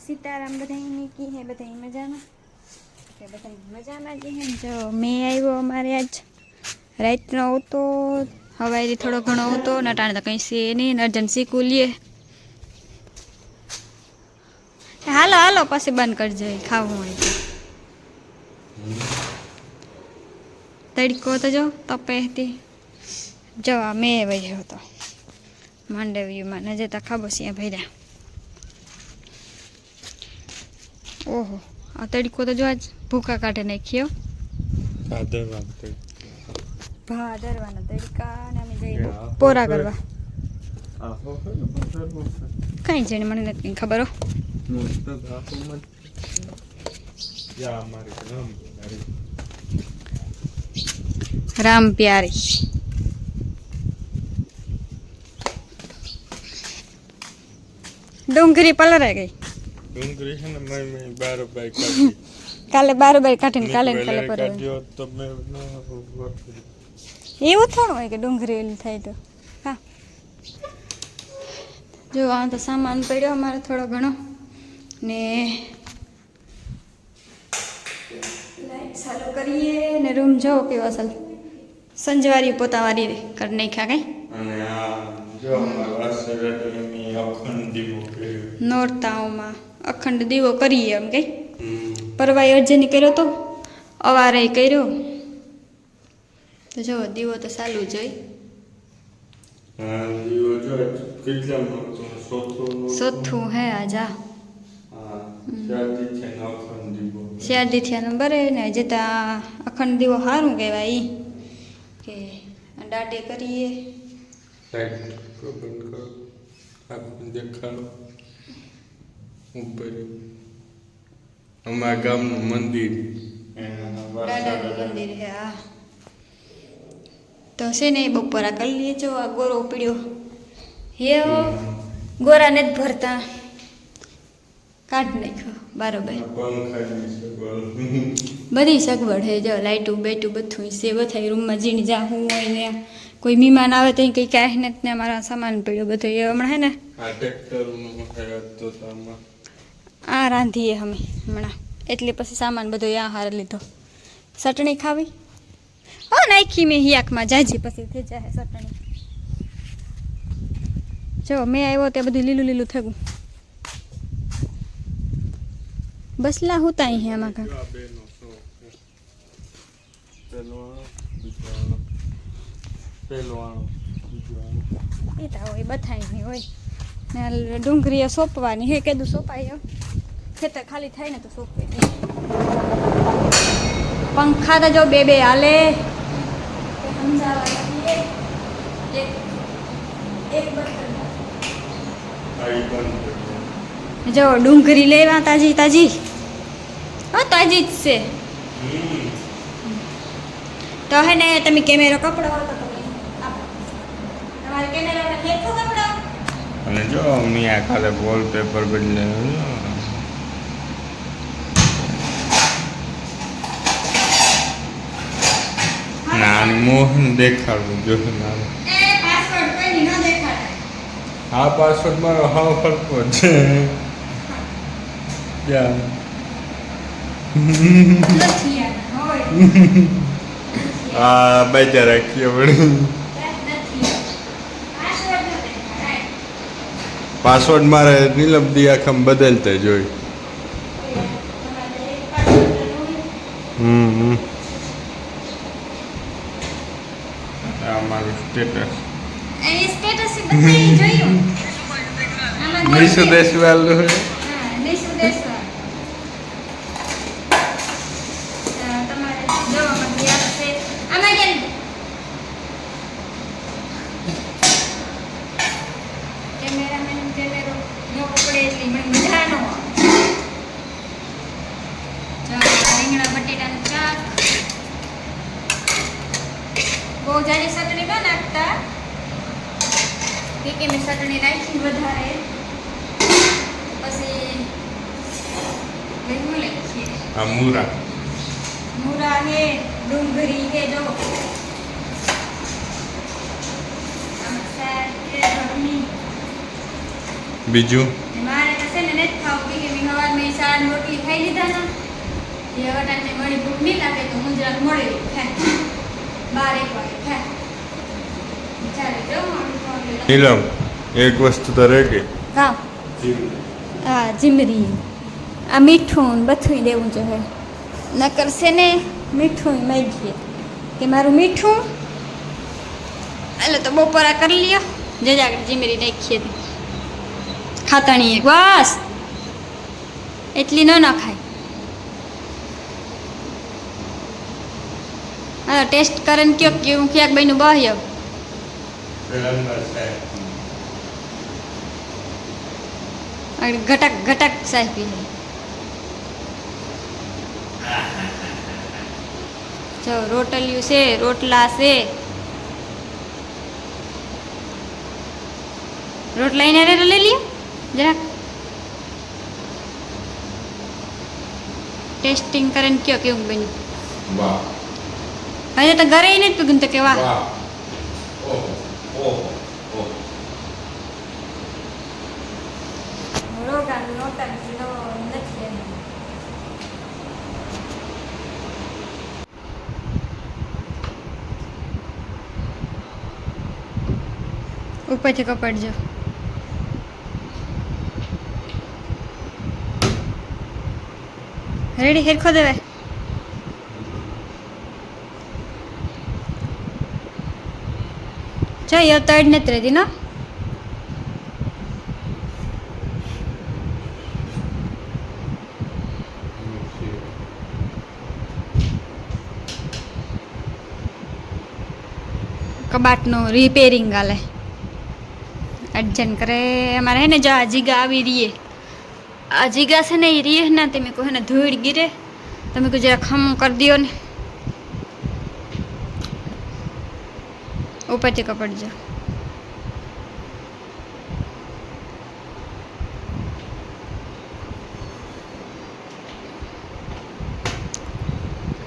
सीताराम बधाई की है बधाई मजा में के बधाई मजा में जी है जो मैं आयो अमारे आज रात नो तो हवाई थोड़ो घणो तो नटाणे तो कहीं से नहीं अर्जेंसी कूलिए हालो हालो पासे बंद कर जाए खावू है तड़को तो जो तपे थी जो मैं वही हो तो मांडवी में नजर तो खाबोसिया भैया ओहो आ तड़को तो जो आज भूखा काटे नाखियो भादरवाना तड़का ने અમે જઈ પોરા કરવા કઈ જઈને મને નથી ખબર હો રામ પ્યારી ડુંગળી પલરાઈ ગઈ ડુંગળી છે ને મેં બારોબાર કાઢી કાલે બારોબાર કાઢીને કાલે ને કાલે પર તો મેં એવું થોડું હોય કે ડુંગળી એલી થાય તો હા જો આ તો સામાન પડ્યો અમારે થોડો ઘણો ને લાઈટ ચાલુ કરીએ ને રૂમ જો કેવો અસલ સંજવારી પોતાવારી કરી નાખ્યા કઈ અને આ જો અમારા વાસરડની અખંડ દીવો કર્યો નોરતાઓમાં અખંડ દીવો કરીએ એમ કઈ પરવાઈ અર્જની કર્યો તો અવારે કર્યો તો જો દીવો તો ચાલુ જ હોય હા દીવો જો કેટલા સોથું હે આજા હા શાદી છે ને અખંડ દીવો શાદી થયા નંબરે ને જતા અખંડ દીવો સારું કહેવાય ઈ કે દાટે કરીએ લાઈટ બંધ કરો આપણને દેખાડો ઉપર અમારા ગામનું મંદિર દાદાનું મંદિર હે આ તો છે ને બપોરા કરી લઈએ જો આ ગોરો પીડ્યો હે ગોરાને જ ભરતા કાઢ નાખ્યો બરોબર બધી સગવડ હે જો લાઈટું બેટું બધું સેવો થાય રૂમમાં જીણ જા હું હોય ને કોઈ મહેમાન આવે તો કંઈ કાંઈ ને ને અમારા સામાન પડ્યો બધો એ હમણાં હે ને આ ટ્રેક્ટરનું તો સામાન આ રાંધીએ અમે હમણાં એટલે પછી સામાન બધો આ હારે લીધો ચટણી ખાવી હા નાખી મેં હિયાકમાં જાજી પછી થઈ જાય ચટણી જો મેં આવ્યો ત્યાં બધું લીલું લીલું થયું બસલા હું તાઈ હે આમાં કા એ તો હોય બથાઈ નહીં હોય ને ડુંગળી સોંપવાની હે કીધું સોંપાય ખેતર ખાલી થાય ને તો સોંપે પંખા તો જો બે બે હાલે જો ડુંગળી લેવા તાજી તાજી હા તાજી જ છે તો હે ને તમે કેમેરો કપડો તો તમારે કેમેરા ખેતો કપડો અને જો મેં આ કાલે વોલપેપર બદલે નાની મોહન દેખાડવું જો નાનું પાસવર્ડ કોઈ ન દેખાડે આ પાસવર્ડ મારો હાવ ફરકો છે યા નથી યાર હોય આ બાજા રાખીએ વળી પાસવર્ડ મારે નીલમદી આખમ બદલતા જોઈ આ મારું સ્ટેટસ એની સ્ટેટસ બતાવી જોયું આમાં નિશુ દેશવાલ હા નિશુ દેશવાલ તમારે જોવામાં યાદ છે આમાં કેમ કેમેરામેન કેમેરો નો પકડે એટલી મને મજા ન આવે રીંગણા બટેટાનું શાક બહુ જાજી ચટણી ન નાખતા કે મેં ચટણી નાખી વધારે પછી લીંબુ નાખીએ આ મૂરા મૂરા હે ડુંગળી હે જો આમાં શાક હે ચટણી બીજું મારે તો છે ને ને ખાવું કે મેં સવારમાં શાક રોટલી ખાઈ લીધા ને એ અટાને મળી ભૂખ નહીં લાગે તો હું જરાક મળે ખાય 12-1 વાગે ખાય ચાલે જો નીલમ એક વસ્તુ તો રહે ગઈ. હા હા જીમરી આ મીઠું બધું દેવું જોઈએ ન કરશે ને મીઠું માગીએ કે મારું મીઠું એટલે તો બપોરા કરી લ્યો જે આગળ જીમરી નાખીએ ખાતાણી એક બસ એટલી ન ખાય હા ટેસ્ટ કરે ને કયો કે હું ક્યાંક બન્યું બહ્યો ઘટક ઘટક સાહેબ પી જો રોટલિયું છે રોટલા છે રોટલા એને લઈ લઈએ જરાક ટેસ્ટિંગ કરે ને કયો કેવું બન્યું વાહ હજે તો ઘરે નથી પીગું તો કે વાહ વાહ ઓહો ઓહો ઓહો રોગાન નોટન નો નથી એમ ઉપરથી કપડજો રેડી હેરખો દેવે ચાલ તડ નથી રહેતી ના કબાટનું રિપેરિંગ હાલે અર્જન્ટ કરે અમારે હે ને જો આ જીગા આવી રહીએ આ જીગા છે ને એ રીએ ના તમે કહો ને ધૂળ ગીરે તમે કહો જરા ખમ કરી દો ને ઉપરથી કપડજો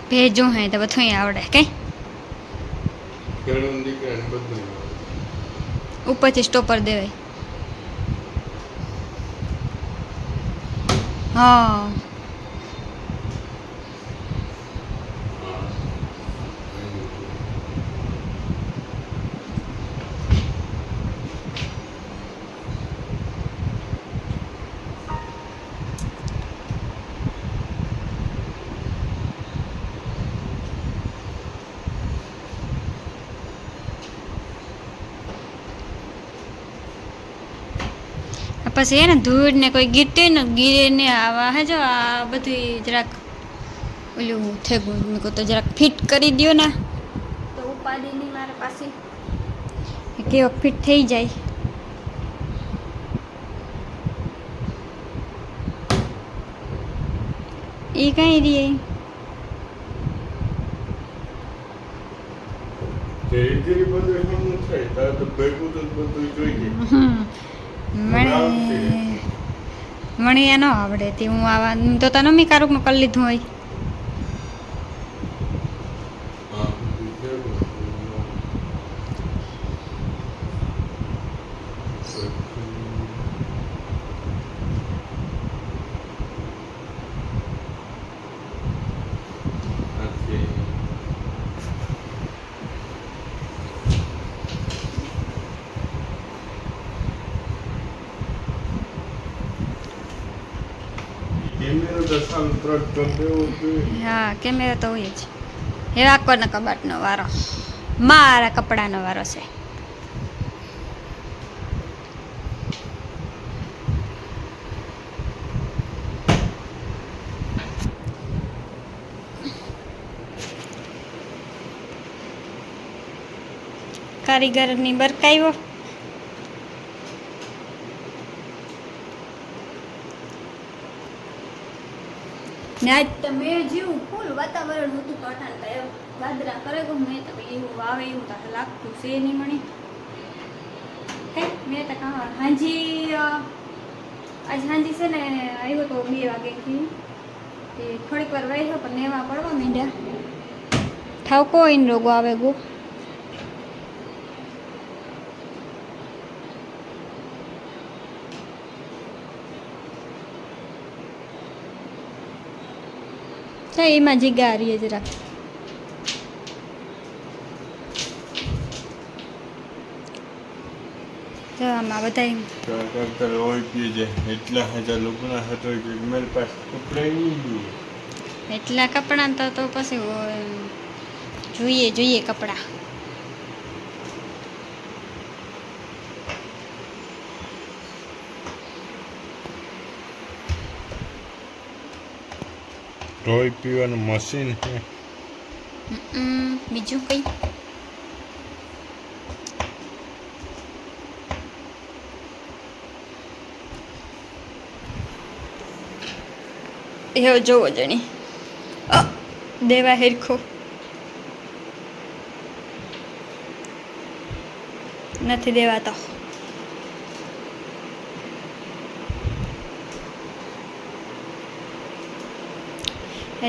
ભેજો હે તો બધું આવડે કઈ ઉપરથી સ્ટોપર દેવાય હા પછી એને ધૂળ ને કોઈ ગીરતી ને ગીરે ને આવા હે જો આ બધું જરાક ઓલું થેગું મેં કહું તો જરાક ફિટ કરી દો ને તો ઉપાડી નહીં મારા પાસે કેવો ફિટ થઈ જાય એ કઈ રહી મને એ ન આવડે તે હું આવા તો તને મેં કારુકનું કરી લીધું હોય હા કેમેરા તો હોય જ એવા કોના કબાટનો વારો મારા કપડાનો વારો છે કારીગરની બરકાયો ને આજ તમે જેવું ફૂલ વાતાવરણ હતું કઠાણ થયો વાદરા કરે ગો મેં તો એવું વાવે એવું તો લાગતું છે નહીં મને હે મેં તો કહા હાજી આજ હાજી છે ને આવ્યો તો 2 વાગેથી તે થોડીક વાર વાગ્યો પણ નેવા પડવા માંડ્યા ઠાવકો એને રોગો આવે ગો તો એમાં જીગારીએ જરા તો આમાં બધા લોહી પી જાય એટલા હજાર લોકોના હતો કે મારી પાસે કપડા નહીં એટલા કપડાં તો પછી જોઈએ કપડાં લોહી પીવાનું મશીન છે બીજું કઈ એવો જોવો જણી દેવા હેરખો નથી દેવાતો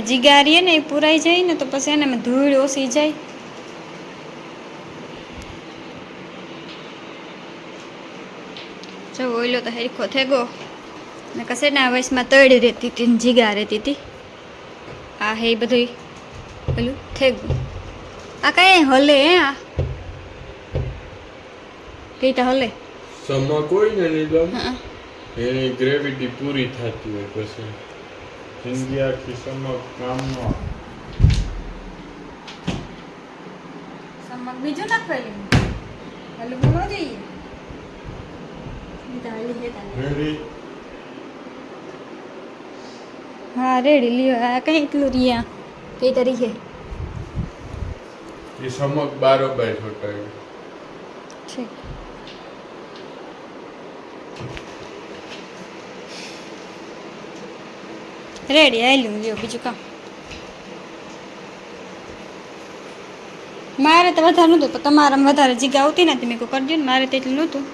જીગારીએ ને એ પુરાઈ જાય ને તો પછી એનામાં ધૂળ ઓછી જાય જો ઓઈલો તો હેરખો થેગો ને કશે ના વયસમાં તળી રહેતી હતી ને જીગા રહેતી હતી આ હે બધું પેલું થેગું આ કઈ હલે હે આ કઈ તો હલે સમા કોઈ ને નહીં હા એની ગ્રેવિટી પૂરી થતી હોય પછી જિંદગી આખી સમક કામનો સમક બીજું નાખવાય હલું બોલો જોઈએ રેડી હા રેડી લ્યો આ કઈ એટલું રહ્યા કઈ તરીકે એ સમક બારોબાર છોટાય ઠીક રેડી આવેલું લ્યો બીજું કામ મારે તો વધારે નહોતું પણ તમારામાં વધારે જીગા આવતી નથી મેં કરી દો ને મારે તો એટલું નહોતું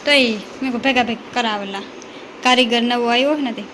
તો એ મેં ભેગા કરાવેલા કારીગર નવો આવ્યો નથી